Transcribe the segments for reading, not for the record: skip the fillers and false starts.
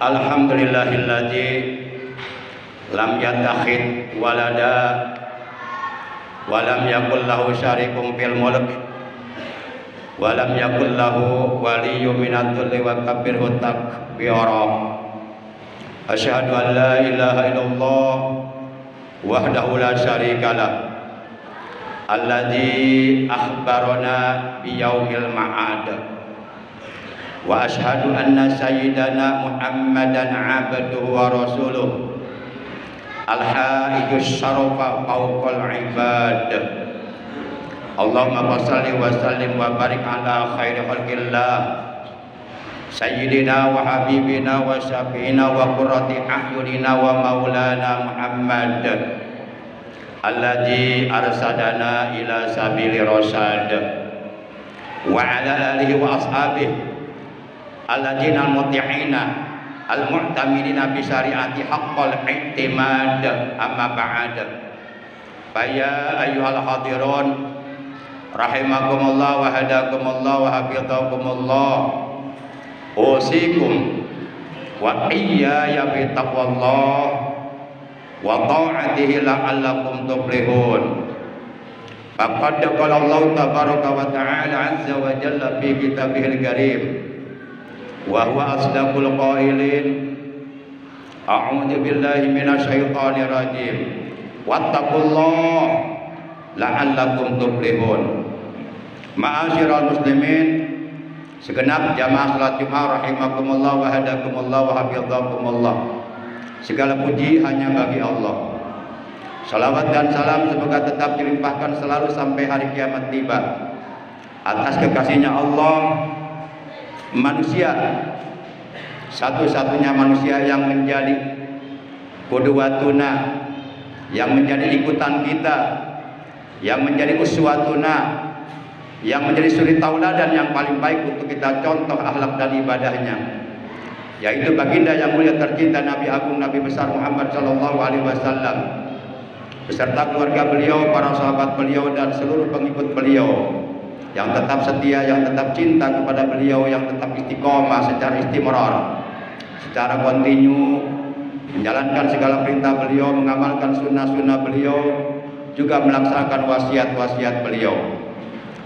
Alhamdulillahilladzi lam yattakhid walada wa lam yakul lahu syarikun fil mulk wa lam yakul lahu waliyyun minadh dhulli wa kabbirhu takbira. Asyhadu an la ilaha illallah wahdahu la syarikalah alladzi akhbarana biyaumil ma'ad. Wa ashhadu anna sayyidana Muhammadan abduhu wa rasuluh al-haijus syarafa fawqal ibad. Allahumma shalli wa sallim wa barik ala khairi khalqillah sayyidina wa habibina wa syafi'ina wa qurrati a'yunina wa maulana Muhammad alladzi arsadana ila sabili rasyad wa ala alihi wa ashabihi alladzina al-muti'ina al-mu'taminina bi syariati haqqal i'timad. Amma ba'd. Fa ya ayyuhal hadirun rahimakumullah wa hadakumullah wa hafizakumullah, usikum wa iyaya bi taqwallah wa ta'atihi la'allakum tuflihun. Faqad qala Allah tabaraka wa ta'ala azza wa jalla fi kitabihil karim wa huwa asdaqul qailin. A'udzu billahi minasyaitonir rajim. Wattaqullah la'allakum tuflihun. Ma'asyiral muslimin, segenap jamaah salat Jumat rahimakumullah wa hadakumullah wa hafizakumullah. Segala puji hanya bagi Allah. Salawat dan salam semoga tetap dilimpahkan selalu sampai hari kiamat tiba atas kekasihnya Allah, manusia satu-satunya manusia yang menjadi qudwatuna, yang menjadi ikutan kita, yang menjadi uswatuna, yang menjadi suri tauladan yang paling baik untuk kita contoh akhlak dan ibadahnya, yaitu baginda yang mulia tercinta Nabi Agung Nabi besar Muhammad sallallahu alaihi wasallam beserta keluarga beliau, para sahabat beliau dan seluruh pengikut beliau yang tetap setia, yang tetap cinta kepada beliau, yang tetap istiqomah secara istimrar, secara kontinu menjalankan segala perintah beliau, mengamalkan sunnah-sunnah beliau, juga melaksanakan wasiat-wasiat beliau.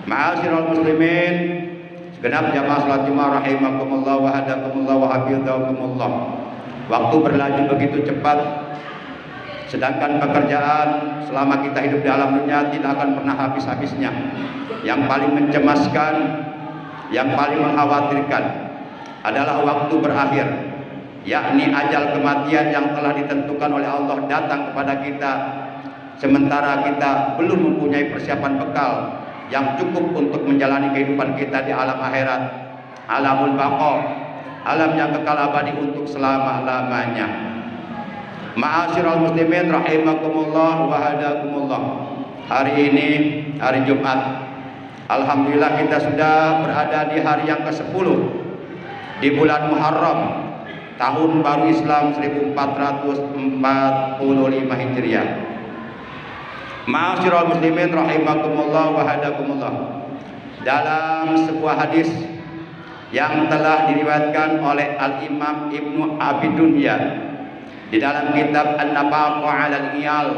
Ma'asyiral muslimin, segenap jamaah salat Jumat rahimakumullah wa hadakumullah wa hafizakumullah. Waktu berlalu begitu cepat, sedangkan pekerjaan selama kita hidup di alam dunia tidak akan pernah habis-habisnya. Yang paling mencemaskan, yang paling mengkhawatirkan adalah waktu berakhir, yakni ajal kematian yang telah ditentukan oleh Allah datang kepada kita, sementara kita belum mempunyai persiapan bekal yang cukup untuk menjalani kehidupan kita di alam akhirat, alamul baqa, alam yang kekal abadi untuk selama-lamanya. Ma'asyiral muslimin rahimakumullah wa hadakumullah. Hari ini hari Jumat, alhamdulillah kita sudah berada di hari yang ke-10 di bulan Muharram tahun baru Islam 1445 Hijriah. Ma'asyiral muslimin rahimakumullah wa hadakumullah. Dalam sebuah hadis yang telah diriwayatkan oleh Al-Imam Ibnu Abi Dunya di dalam kitab An-Nafaqah 'alal Iyal,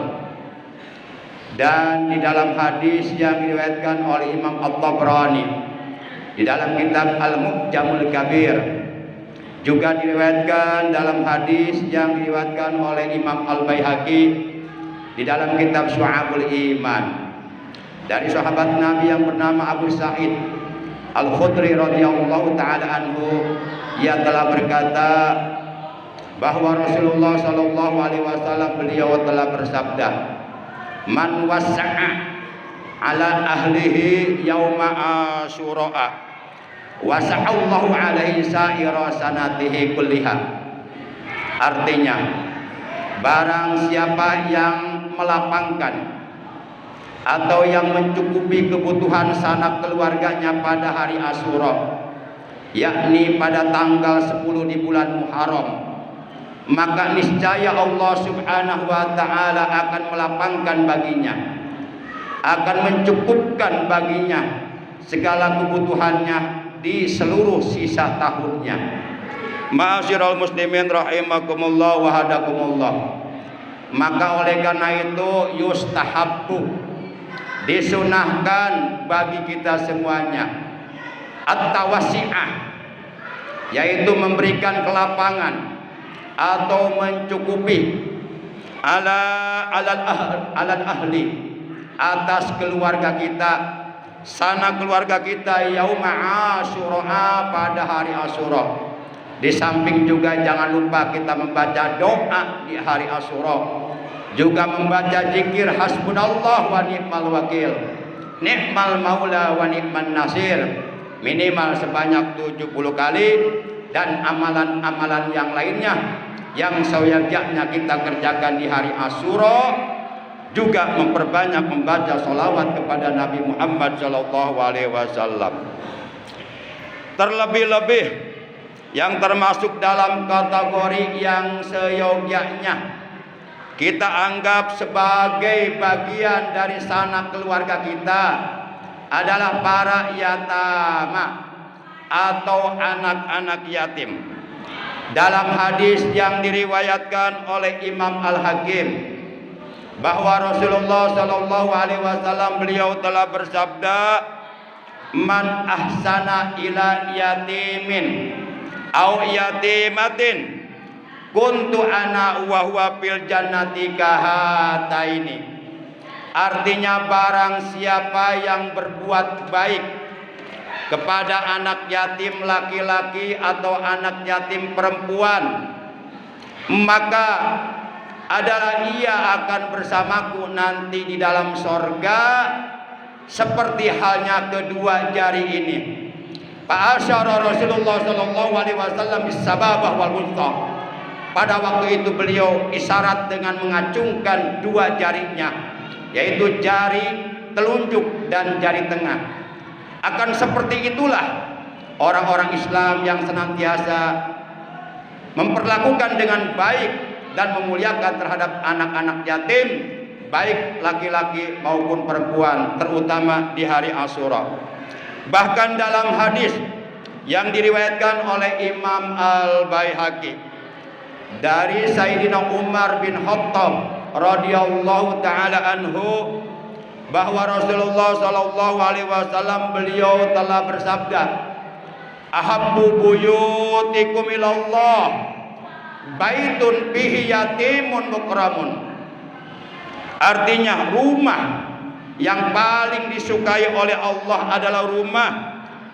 dan di dalam hadis yang diriwayatkan oleh Imam At-Tabrani di dalam kitab Al-Mu'jamul Kabir, juga diriwayatkan dalam hadis yang diriwayatkan oleh Imam Al-Baihaqi di dalam kitab Syu'abul Iman, dari sahabat Nabi yang bernama Abu Sa'id Al-Khudri radhiyallahu taala anhu, ia telah berkata bahwa Rasulullah sallallahu alaihi wasallam beliau telah bersabda, man wasa'a ala ahlihi yauma asyura wasa'allahu alaihi sa'ira sanatihi kulliha. Artinya, barang siapa yang melapangkan atau yang mencukupi kebutuhan sanak keluarganya pada hari Asyura, yakni pada tanggal 10 di bulan Muharram, maka niscaya Allah subhanahu wa ta'ala akan melapangkan baginya, akan mencukupkan baginya segala kebutuhannya di seluruh sisa tahunnya. Ma'asyiral muslimin rahimakumullah wa hadakumullah. Maka oleh karena itu yustahabbu, disunahkan bagi kita semuanya at-tawasi'ah, yaitu memberikan kelapangan atau mencukupi alal ahli, atas keluarga kita, sana keluarga kita yauma Asyura, pada hari Asyura. Di samping juga jangan lupa kita membaca doa di hari Asyura, juga membaca zikir hasbunallah wa ni'mal wakil, ni'mal maula wa ni'man nasir, minimal sebanyak 70 kali, dan amalan-amalan yang lainnya yang seyogyanya kita kerjakan di hari Asyura, juga memperbanyak membaca sholawat kepada Nabi Muhammad SAW. Terlebih-lebih yang termasuk dalam kategori yang seyogyanya kita anggap sebagai bagian dari sanak keluarga kita adalah para yatama atau anak-anak yatim. Dalam hadis yang diriwayatkan oleh Imam Al-Hakim bahwa Rasulullah SAW beliau telah bersabda, man ahsana ila yatimin au yatimatin kuntu ana wa huwa fil jannati kahataini. Artinya barang siapa yang berbuat baik kepada anak yatim laki-laki atau anak yatim perempuan, maka adalah ia akan bersamaku nanti di dalam sorga seperti halnya kedua jari ini. Fa'asyara Rasulullah SAW bisababah wal wusta. Pada waktu itu beliau isyarat dengan mengacungkan dua jarinya, yaitu jari telunjuk dan jari tengah. Akan seperti itulah orang-orang Islam yang senantiasa memperlakukan dengan baik dan memuliakan terhadap anak-anak yatim, baik laki-laki maupun perempuan, terutama di hari Asyura. Bahkan dalam hadis yang diriwayatkan oleh Imam Al-Baihaqi dari Sayyidina Umar bin Khattab radhiyallahu taala anhu, bahwa Rasulullah SAW beliau telah bersabda, ahabbu buyutikum ilallah baitun bihi yatimun mukramun. Artinya rumah yang paling disukai oleh Allah adalah rumah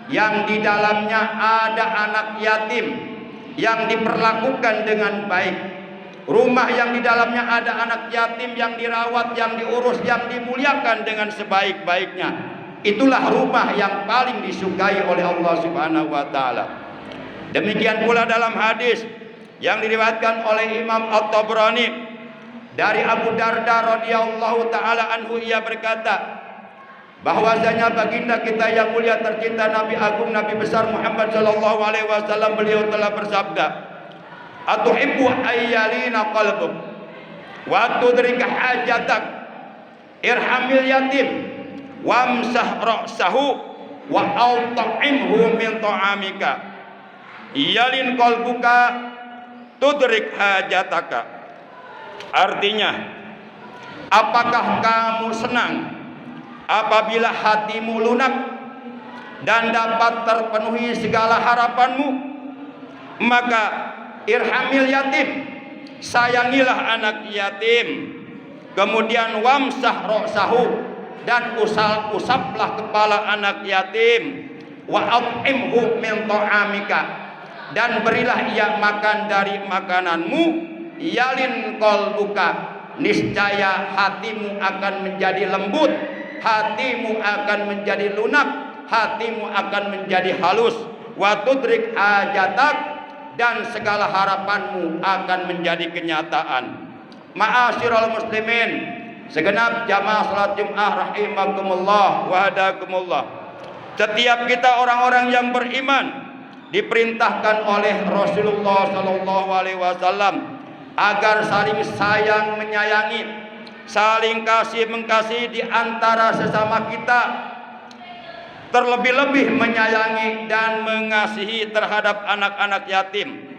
yang di dalamnya ada anak yatim yang diperlakukan dengan baik. Rumah yang di dalamnya ada anak yatim yang dirawat, yang diurus, yang dimuliakan dengan sebaik-baiknya. Itulah rumah yang paling disukai oleh Allah Subhanahu wa taala. Demikian pula dalam hadis yang diriwayatkan oleh Imam At-Tabrani dari Abu Darda radhiyallahu taala anhu, ia berkata bahwasanya baginda kita yang mulia tercinta Nabi agung Nabi besar Muhammad sallallahu alaihi wasallam beliau telah bersabda, atuhibbu ayyalina qalbuk wa tudrika hajatak irhamil yatim wamsah ra'sahu wa aut'imhu min ta'amika yalin qalbuka tudrik hajataka. Artinya, apakah kamu senang apabila hatimu lunak dan dapat terpenuhi segala harapanmu? Maka irhamil yatim, sayangilah anak yatim. Kemudian wamsah ra'sahu, dan usaplah kepala anak yatim. Wa at'imhu min ta'amika, dan berilah ia makan dari makananmu. Yalin qalbuka, niscaya hatimu akan menjadi lembut, hatimu akan menjadi lunak, hatimu akan menjadi halus. Wa tudrik hajatak, dan segala harapanmu akan menjadi kenyataan. Ma'asyiral muslimin, segenap jamaah salat Jumat rahimakumullah wa hadakumullah. Setiap kita orang-orang yang beriman diperintahkan oleh Rasulullah sallallahu alaihi wasallam agar saling sayang menyayangi, saling kasih mengasihi di antara sesama kita, terlebih-lebih menyayangi dan mengasihi terhadap anak-anak yatim.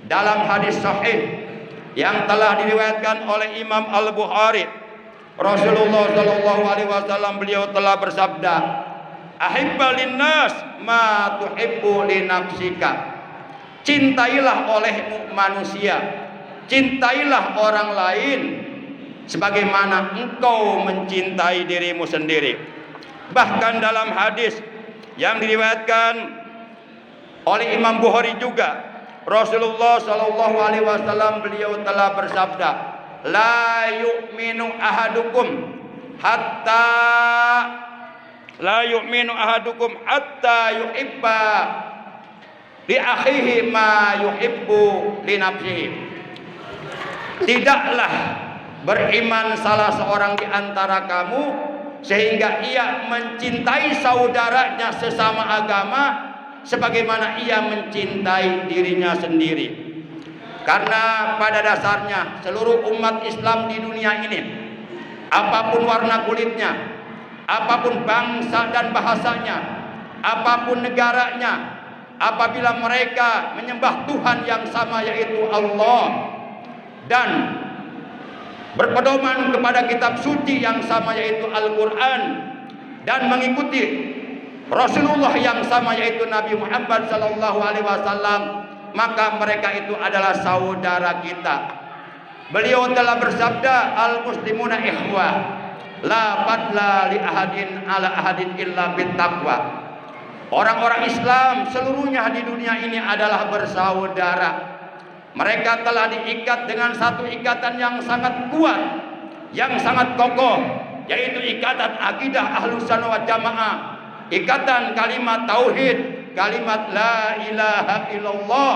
dalam hadis sahih yang telah diriwayatkan oleh Imam Al-Bukhari, Rasulullah Shallallahu Alaihi Wasallam beliau telah bersabda, "Ahibba linnas ma tuhibbu li nafsika." Cintailah olehmu manusia, cintailah orang lain sebagaimana engkau mencintai dirimu sendiri. Bahkan dalam hadis yang diriwayatkan oleh Imam Bukhari juga, Rasulullah Shallallahu Alaihi Wasallam beliau telah bersabda, "La yu'minu ahadukum hatta yuhibba li akhihi ma yuhibbu li nafsihi." Tidaklah beriman salah seorang di antara kamu sehingga ia mencintai saudaranya sesama agama sebagaimana ia mencintai dirinya sendiri. Karena pada dasarnya seluruh umat Islam di dunia ini, apapun warna kulitnya, apapun bangsa dan bahasanya, apapun negaranya, apabila mereka menyembah Tuhan yang sama yaitu Allah dan berpedoman kepada kitab suci yang sama yaitu Al-Quran dan mengikuti Rasulullah yang sama yaitu Nabi Muhammad Sallallahu Alaihi Wasallam, maka mereka itu adalah saudara kita. Beliau telah bersabda, "Al-muslimuna ikhwah, la fadla li ahadin ala ahadin illa bittaqwa." Orang-orang Islam seluruhnya di dunia ini adalah bersaudara. Mereka telah diikat dengan satu ikatan yang sangat kuat, yang sangat kokoh, yaitu ikatan akidah Ahlus Sunnah wal Jamaah, ikatan kalimat tauhid, kalimat la ilaha illallah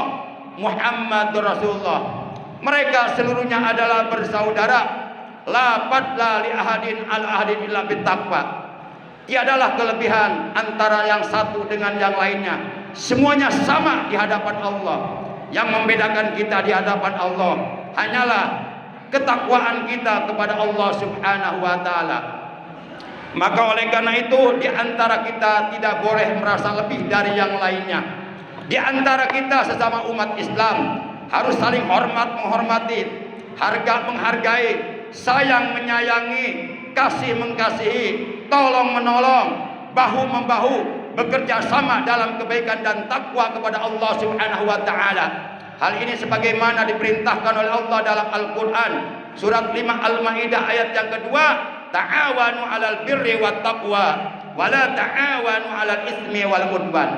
Muhammadur Rasulullah. Mereka seluruhnya adalah bersaudara. La fadla li ahadin ala ahadin illa bittaqwa. Tiadalah kelebihan antara yang satu dengan yang lainnya. Semuanya sama di hadapan Allah. Yang membedakan kita di hadapan Allah hanyalah ketakwaan kita kepada Allah Subhanahu wa taala. Maka oleh karena itu di antara kita tidak boleh merasa lebih dari yang lainnya. Di antara kita sesama umat Islam harus saling hormat menghormati, harga menghargai, sayang menyayangi, kasih mengasihi, tolong menolong, bahu membahu, bekerja sama dalam kebaikan dan takwa kepada Allah Subhanahu wa taala. Hal ini sebagaimana diperintahkan oleh Allah dalam Al-Qur'an surat 5 Al-Maidah ayat yang kedua, ta'awanu 'alal birri wat taqwa wa la ta'awanu 'alal itsmi wal 'udwan.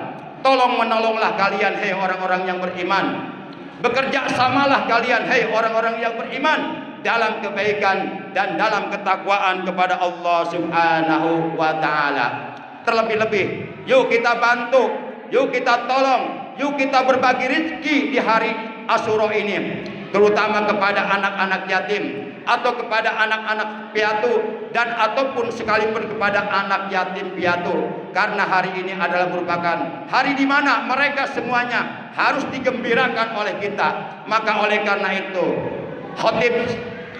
Tolong menolonglah kalian hai orang-orang yang beriman. Bekerja samalah kalian hai orang-orang yang beriman dalam kebaikan dan dalam ketakwaan kepada Allah Subhanahu wa taala. Terlebih-lebih, yuk kita bantu, yuk kita tolong, yuk kita berbagi rezeki di hari Asyura ini, terutama kepada anak-anak yatim atau kepada anak-anak piatu dan ataupun sekalipun kepada anak yatim piatu, karena hari ini adalah merupakan hari di mana mereka semuanya harus digembirakan oleh kita. Maka oleh karena itu, khotib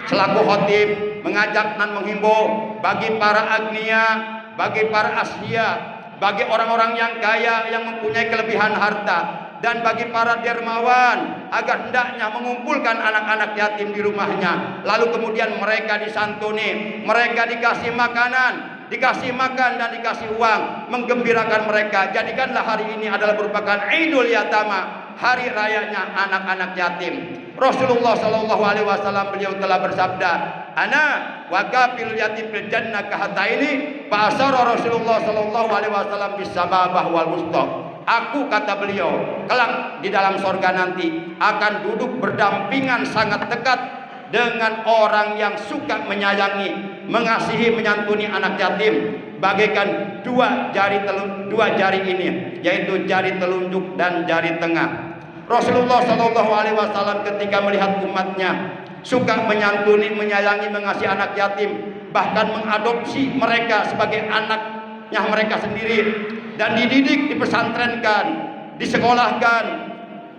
selaku khotib mengajak dan menghimbau bagi para agnia, bagi para asya, bagi orang-orang yang kaya yang mempunyai kelebihan harta, dan bagi para dermawan agar hendaknya mengumpulkan anak-anak yatim di rumahnya, lalu kemudian mereka disantuni, mereka dikasih makanan, dikasih makan dan dikasih uang, menggembirakan mereka. Jadikanlah hari ini adalah merupakan Idul Yatama, hari rayanya anak-anak yatim. Rasulullah Shallallahu Alaihi Wasallam beliau telah bersabda, "Ana wa kafil yatim fil jannah kahataini." Fa asyara Rasulullah Shallallahu Alaihi Wasallam bis sababah wal wusta. Aku, kata beliau, kelak di dalam sorga nanti akan duduk berdampingan sangat dekat dengan orang yang suka menyayangi, mengasihi, menyantuni anak yatim, bagaikan dua jari ini, yaitu jari telunjuk dan jari tengah. Rasulullah Shallallahu Alaihi Wasallam ketika melihat umatnya suka menyantuni, menyayangi, mengasihi anak yatim, bahkan mengadopsi mereka sebagai anaknya mereka sendiri, dan dididik, dipesantrenkan, disekolahkan,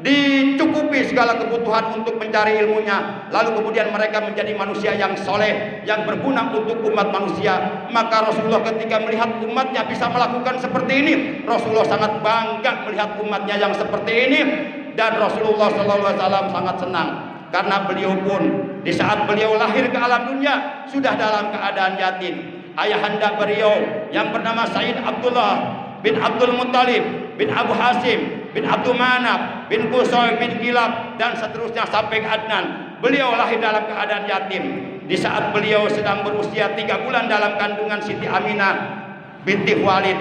dicukupi segala kebutuhan untuk mencari ilmunya, lalu kemudian mereka menjadi manusia yang soleh, yang berguna untuk umat manusia. Maka Rasulullah ketika melihat umatnya bisa melakukan seperti ini, Rasulullah sangat bangga melihat umatnya yang seperti ini. dan Rasulullah SAW sangat senang karena beliau pun di saat beliau lahir ke alam dunia sudah dalam keadaan yatim. Ayahanda beliau yang bernama Said Abdullah bin Abdul Muttalib bin Abu Hasim bin Abdul Manaf bin Qusay bin Kilab dan seterusnya sampai ke Adnan. Beliau lahir dalam keadaan yatim. Di saat beliau sedang berusia 3 bulan dalam kandungan Siti Aminah binti Walid,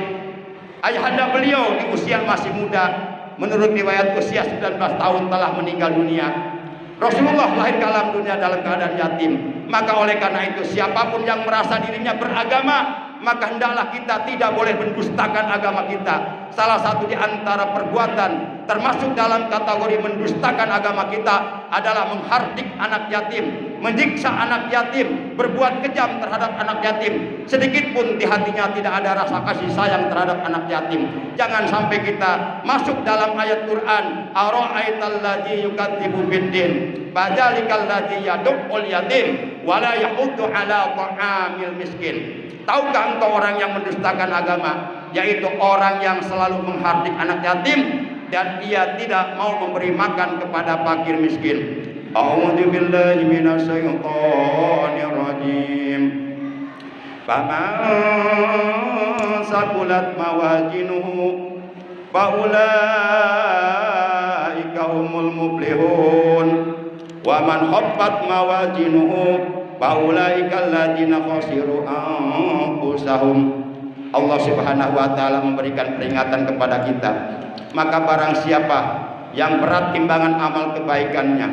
ayahanda beliau di usia masih muda, menurut riwayat usia 19 tahun telah meninggal dunia. Rasulullah lahir ke alam dunia dalam keadaan yatim. Maka oleh karena itu siapapun yang merasa dirinya beragama, maka hendaklah kita tidak boleh mendustakan agama kita. Salah satu di antara perbuatan termasuk dalam kategori mendustakan agama kita adalah menghardik anak yatim, menyiksa anak yatim, berbuat kejam terhadap anak yatim. Sedikit pun di hatinya tidak ada rasa kasih sayang terhadap anak yatim. Jangan sampai kita masuk dalam ayat Quran, ara'aital ladzi yukadzibu biddin fadzalikal ladzi yad'ul yatim wala yahuddu ala ta'amil miskin. Tahukah engkau orang yang mendustakan agama, yaitu orang yang selalu menghardik anak yatim dan ia tidak mau memberi makan kepada fakir miskin. A'udzu billahi minasyaitonir rajim. Faman saqulat mawazinuhu faulaika humul muflihun wa man khaffat mawazinuhu faulaikal ladzina khasiru anfusahum. Allah Subhanahu wa taala memberikan peringatan kepada kita. Maka barang siapa yang berat timbangan amal kebaikannya,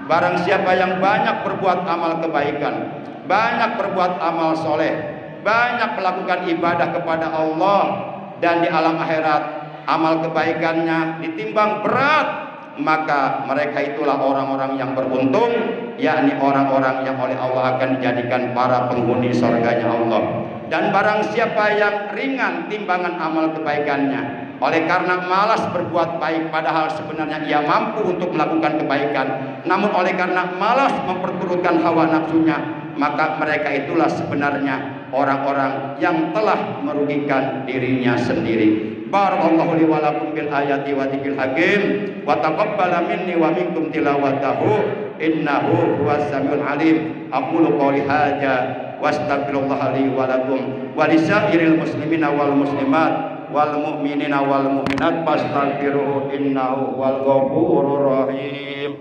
barang siapa yang banyak berbuat amal kebaikan, banyak berbuat amal soleh, banyak melakukan ibadah kepada Allah, dan di alam akhirat amal kebaikannya ditimbang berat, maka mereka itulah orang-orang yang beruntung, yakni orang-orang yang oleh Allah akan dijadikan para penghuni surganya Allah. Dan barang siapa yang ringan timbangan amal kebaikannya, oleh karena malas berbuat baik padahal sebenarnya ia mampu untuk melakukan kebaikan, namun oleh karena malas memperturutkan hawa nafsunya, maka mereka itulah sebenarnya orang-orang yang telah merugikan dirinya sendiri. Barakallahu li wa lakum bil ayati wa dzikril hakim wa taqabbala minni wa minkum tilawatahu innahu huwas samiul alim. Aqulu qouli hadza wastaghfirullaha li wa lakum wa lisairil muslimina wal muslimat wal mu'minina wal mu'minat fastaghfiruhu innahu wal ghafurur rahim.